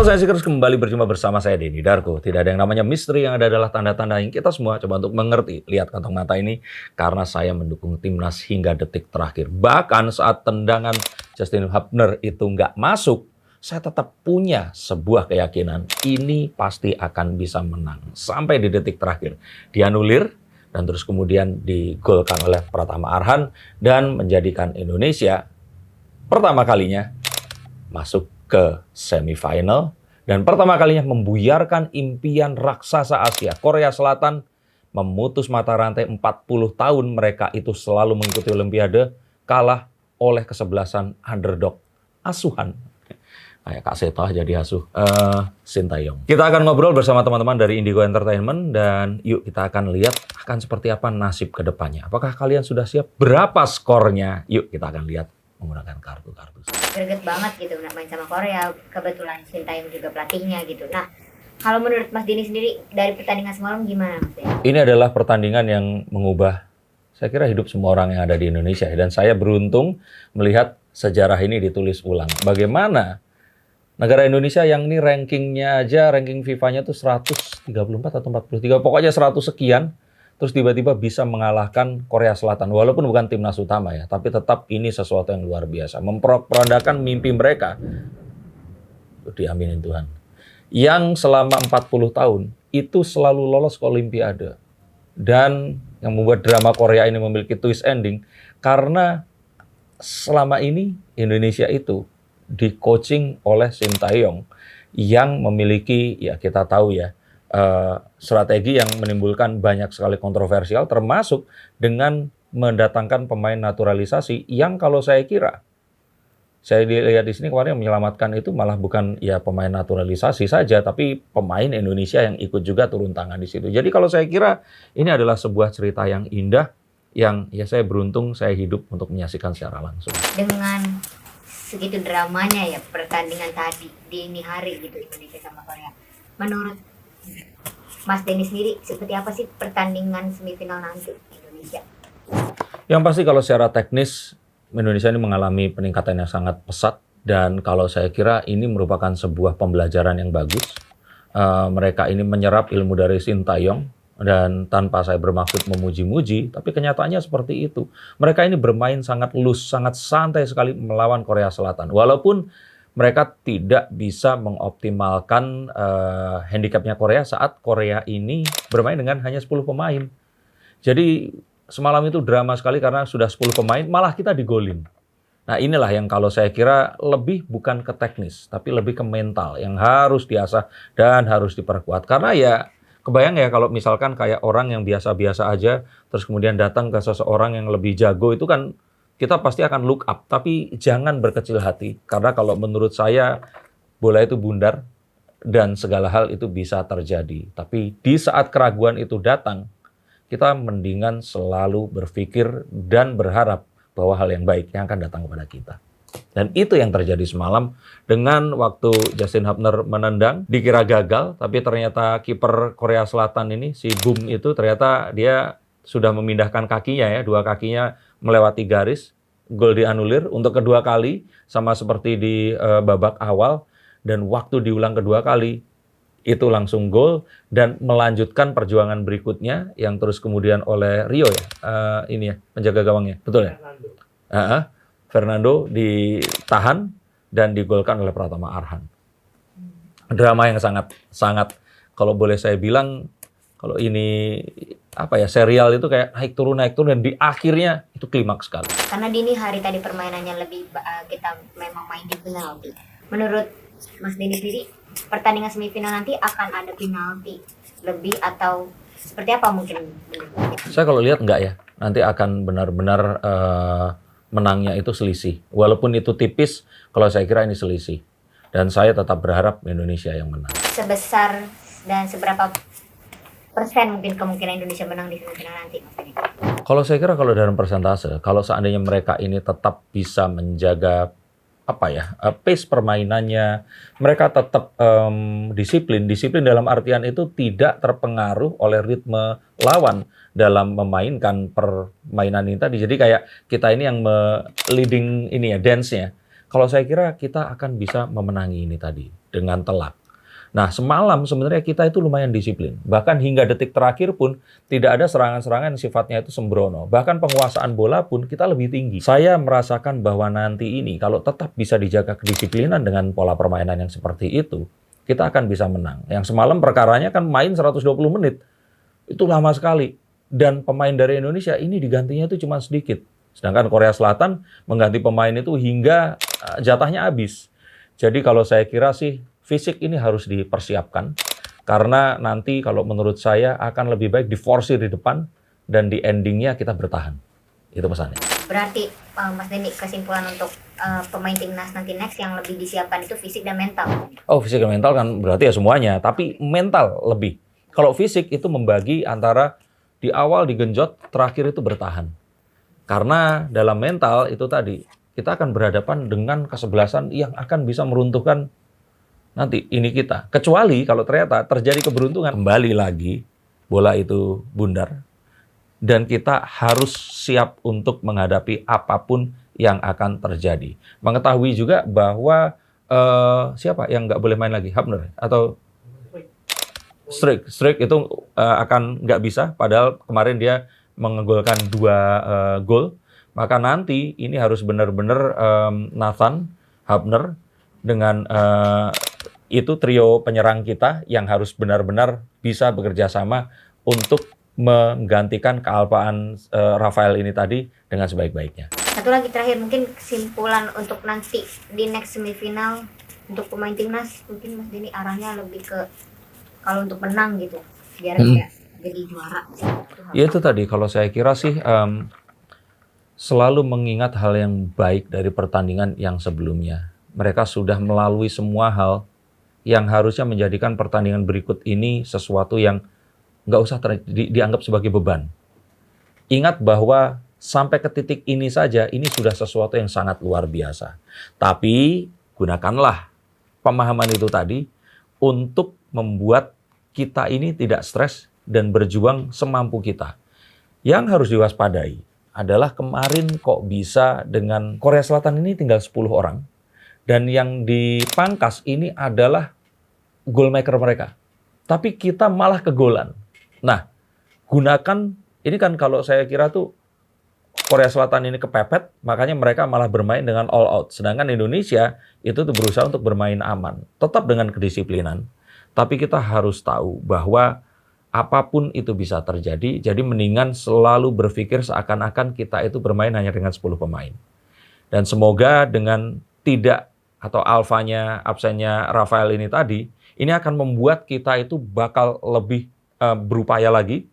Halo, saya Sikers, kembali berjumpa bersama saya Denny Darko. Tidak ada yang namanya misteri, yang ada adalah tanda-tanda yang kita semua coba untuk mengerti. Lihat kantong mata ini, karena saya mendukung timnas hingga detik terakhir. Bahkan saat tendangan Justin Hubner itu nggak masuk, saya tetap punya sebuah keyakinan, ini pasti akan bisa menang. Sampai di detik terakhir, dianulir, dan terus kemudian digolkan oleh Pratama Arhan, dan menjadikan Indonesia pertama kalinya masuk ke semifinal dan pertama kalinya membuyarkan impian raksasa Asia. Korea Selatan memutus mata rantai 40 tahun mereka itu selalu mengikuti Olimpiade, kalah oleh kesebelasan underdog asuhan. Kayak Kak Seto jadi asuh Sintayong. Kita akan ngobrol bersama teman-teman dari Indigo Entertainment dan yuk kita akan lihat akan seperti apa nasib ke depannya. Apakah kalian sudah siap? Berapa skornya? Yuk kita akan lihat menggunakan kartu-kartu. Greget banget gitu main sama Korea, kebetulan Sintayong juga pelatihnya gitu. Nah, kalau menurut Mas Denny sendiri dari pertandingan semalam gimana Mas Denny? Ini adalah pertandingan yang mengubah, saya kira, hidup semua orang yang ada di Indonesia. Dan saya beruntung melihat sejarah ini ditulis ulang. Bagaimana negara Indonesia yang ini rankingnya aja, ranking FIFA-nya tuh 134 atau 43, pokoknya 100 sekian, terus tiba-tiba bisa mengalahkan Korea Selatan. Walaupun bukan timnas utama ya, tapi tetap ini sesuatu yang luar biasa. Memperandakan mimpi mereka. Diaminin Tuhan. Yang selama 40 tahun, itu selalu lolos ke Olimpiade. Dan yang membuat drama Korea ini memiliki twist ending, karena selama ini Indonesia itu di-coaching oleh Sintayong, yang memiliki, ya kita tahu ya, strategi yang menimbulkan banyak sekali kontroversial, termasuk dengan mendatangkan pemain naturalisasi yang kalau saya kira, saya lihat di sini kemarin yang menyelamatkan itu malah bukan ya pemain naturalisasi saja, tapi pemain Indonesia yang ikut juga turun tangan di situ. Jadi kalau saya kira ini adalah sebuah cerita yang indah, yang ya saya beruntung saya hidup untuk menyaksikan secara langsung. Dengan segitu dramanya ya pertandingan tadi dini hari gitu Indonesia sama Korea. Menurut Mas Denny sendiri, seperti apa sih pertandingan semifinal nanti Indonesia? Yang pasti kalau secara teknis, Indonesia ini mengalami peningkatan yang sangat pesat. Dan kalau saya kira ini merupakan sebuah pembelajaran yang bagus. Mereka ini menyerap ilmu dari Sintayong. Dan tanpa saya bermaksud memuji-muji, tapi kenyataannya seperti itu. Mereka ini bermain sangat loose, sangat santai sekali melawan Korea Selatan. Walaupun mereka tidak bisa mengoptimalkan handicapnya Korea saat Korea ini bermain dengan hanya 10 pemain. Jadi semalam itu drama sekali karena sudah 10 pemain, malah kita digolin. Nah inilah yang kalau saya kira lebih bukan ke teknis, tapi lebih ke mental yang harus diasah dan harus diperkuat. Karena ya kebayang ya kalau misalkan kayak orang yang biasa-biasa aja, terus kemudian datang ke seseorang yang lebih jago, itu kan kita pasti akan look up, tapi jangan berkecil hati. Karena kalau menurut saya, bola itu bundar dan segala hal itu bisa terjadi. Tapi di saat keraguan itu datang, kita mendingan selalu berpikir dan berharap bahwa hal yang baik yang akan datang kepada kita. Dan itu yang terjadi semalam dengan waktu Justin Hubner menendang, dikira gagal, tapi ternyata kiper Korea Selatan ini, si Boom itu ternyata dia sudah memindahkan kakinya ya, dua kakinya melewati garis, gol dianulir untuk kedua kali, sama seperti di babak awal, dan waktu diulang kedua kali, itu langsung gol, dan melanjutkan perjuangan berikutnya, yang terus kemudian oleh Rio ya, ini ya, penjaga gawangnya, betul ya? Fernando ditahan, dan digolkan oleh Pratama Arhan. Drama yang sangat, kalau boleh saya bilang, kalau ini apa ya, serial itu kayak naik turun dan di akhirnya itu klimaks sekali. Karena dini hari tadi permainannya lebih kita memang main di penalti. Menurut Mas Denny sendiri, pertandingan semifinal nanti akan ada penalti lebih atau seperti apa mungkin? Saya kalau lihat enggak ya, nanti akan benar-benar menangnya itu selisih. Walaupun itu tipis, kalau saya kira ini selisih. Dan saya tetap berharap Indonesia yang menang. Sebesar dan seberapa persen mungkin kemungkinan Indonesia menang di semifinal nanti, Mas Denny? Kalau saya kira kalau dalam persentase, kalau seandainya mereka ini tetap bisa menjaga pace permainannya, mereka tetap disiplin dalam artian itu tidak terpengaruh oleh ritme lawan dalam memainkan permainan ini tadi. Jadi kayak kita ini yang leading ini ya, dance-nya. Kalau saya kira kita akan bisa memenangi ini tadi. dengan telak. Nah, semalam sebenarnya kita itu lumayan disiplin. Bahkan hingga detik terakhir pun tidak ada serangan-serangan yang sifatnya itu sembrono. Bahkan penguasaan bola pun kita lebih tinggi. Saya merasakan bahwa nanti ini kalau tetap bisa dijaga kedisiplinan dengan pola permainan yang seperti itu, kita akan bisa menang. Yang semalam perkaranya kan main 120 menit. Itu lama sekali. Dan pemain dari Indonesia ini digantinya itu cuma sedikit. Sedangkan Korea Selatan mengganti pemain itu hingga jatahnya habis. Jadi kalau saya kira sih fisik ini harus dipersiapkan, karena nanti kalau menurut saya akan lebih baik diforsir di depan dan di endingnya kita bertahan. Itu pesannya. Berarti Mas Denny, kesimpulan untuk pemain timnas nanti next yang lebih disiapkan itu fisik dan mental. Oh, fisik dan mental kan berarti ya semuanya, tapi mental lebih. Kalau fisik itu membagi antara di awal digenjot, terakhir itu bertahan. Karena dalam mental itu tadi, kita akan berhadapan dengan kesebelasan yang akan bisa meruntuhkan nanti ini kita. Kecuali kalau ternyata terjadi keberuntungan, kembali lagi bola itu bundar dan kita harus siap untuk menghadapi apapun yang akan terjadi. Mengetahui juga bahwa siapa yang nggak boleh main lagi, Hapner atau Strik itu akan nggak bisa, padahal kemarin dia mengegolkan 2 gol. Maka nanti ini harus benar-benar Nathan, Hapner dengan itu trio penyerang kita yang harus benar-benar bisa bekerja sama untuk menggantikan kealpaan Rafael ini tadi dengan sebaik-baiknya. Satu lagi terakhir, mungkin kesimpulan untuk nanti di next semifinal untuk pemain timnas, mungkin Mas Denny arahnya lebih ke kalau untuk menang gitu, biar tidak jadi juara. Ya itu tadi, kalau saya kira sih selalu mengingat hal yang baik dari pertandingan yang sebelumnya. Mereka sudah melalui semua hal yang harusnya menjadikan pertandingan berikut ini sesuatu yang nggak usah dianggap sebagai beban. Ingat bahwa sampai ke titik ini saja, ini sudah sesuatu yang sangat luar biasa. Tapi gunakanlah pemahaman itu tadi untuk membuat kita ini tidak stres dan berjuang semampu kita. Yang harus diwaspadai adalah kemarin kok bisa dengan Korea Selatan ini tinggal 10 orang. Dan yang dipangkas ini adalah goal maker mereka. Tapi kita malah kegolan. Nah, gunakan, ini kan kalau saya kira tuh Korea Selatan ini kepepet, makanya mereka malah bermain dengan all out. Sedangkan Indonesia itu tuh berusaha untuk bermain aman. Tetap dengan kedisiplinan. Tapi kita harus tahu bahwa apapun itu bisa terjadi, jadi mendingan selalu berpikir seakan-akan kita itu bermain hanya dengan 10 pemain. Dan semoga dengan tidak atau alfanya, absennya Rafael ini tadi, ini akan membuat kita itu bakal lebih berupaya lagi,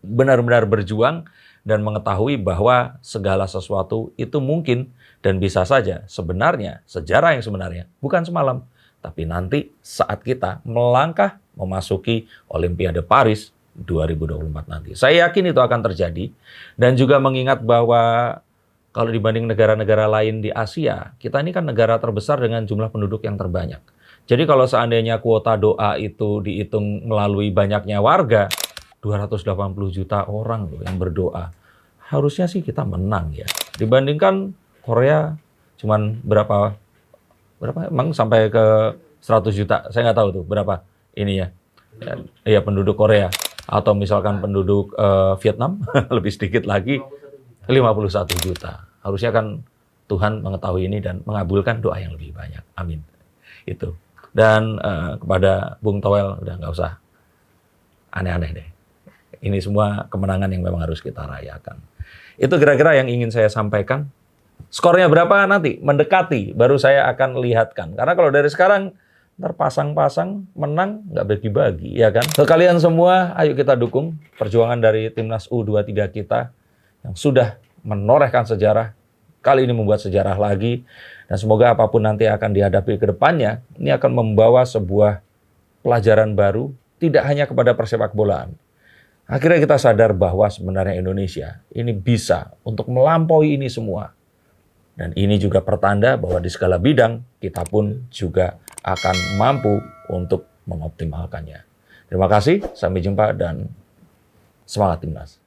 benar-benar berjuang, dan mengetahui bahwa segala sesuatu itu mungkin dan bisa saja sebenarnya, sejarah yang sebenarnya, bukan semalam, tapi nanti saat kita melangkah memasuki Olimpiade Paris 2024 nanti. Saya yakin itu akan terjadi, dan juga mengingat bahwa kalau dibanding negara-negara lain di Asia, kita ini kan negara terbesar dengan jumlah penduduk yang terbanyak. Jadi kalau seandainya kuota doa itu dihitung melalui banyaknya warga, 280 juta orang loh yang berdoa. Harusnya sih kita menang ya. Dibandingkan Korea cuman berapa emang sampai ke 100 juta. Saya nggak tahu tuh berapa ini ya. Ya penduduk Korea. Atau misalkan penduduk Vietnam lebih sedikit lagi. 51 juta. Harusnya kan Tuhan mengetahui ini dan mengabulkan doa yang lebih banyak. Amin. Itu. Dan kepada Bung Toel, udah nggak usah aneh-aneh deh. Ini semua kemenangan yang memang harus kita rayakan. Itu kira-kira yang ingin saya sampaikan. Skornya berapa nanti? Mendekati, baru saya akan lihatkan. Karena kalau dari sekarang, ntar pasang-pasang, menang, nggak bagi-bagi, ya kan? So, kalian semua, ayo kita dukung perjuangan dari Timnas U23 kita yang sudah menorehkan sejarah, kali ini membuat sejarah lagi, dan semoga apapun nanti akan dihadapi ke depannya, ini akan membawa sebuah pelajaran baru, tidak hanya kepada persepak bolaan. Akhirnya kita sadar bahwa sebenarnya Indonesia ini bisa untuk melampaui ini semua. Dan ini juga pertanda bahwa di segala bidang kita pun juga akan mampu untuk mengoptimalkannya. Terima kasih, sampai jumpa dan semangat Timnas.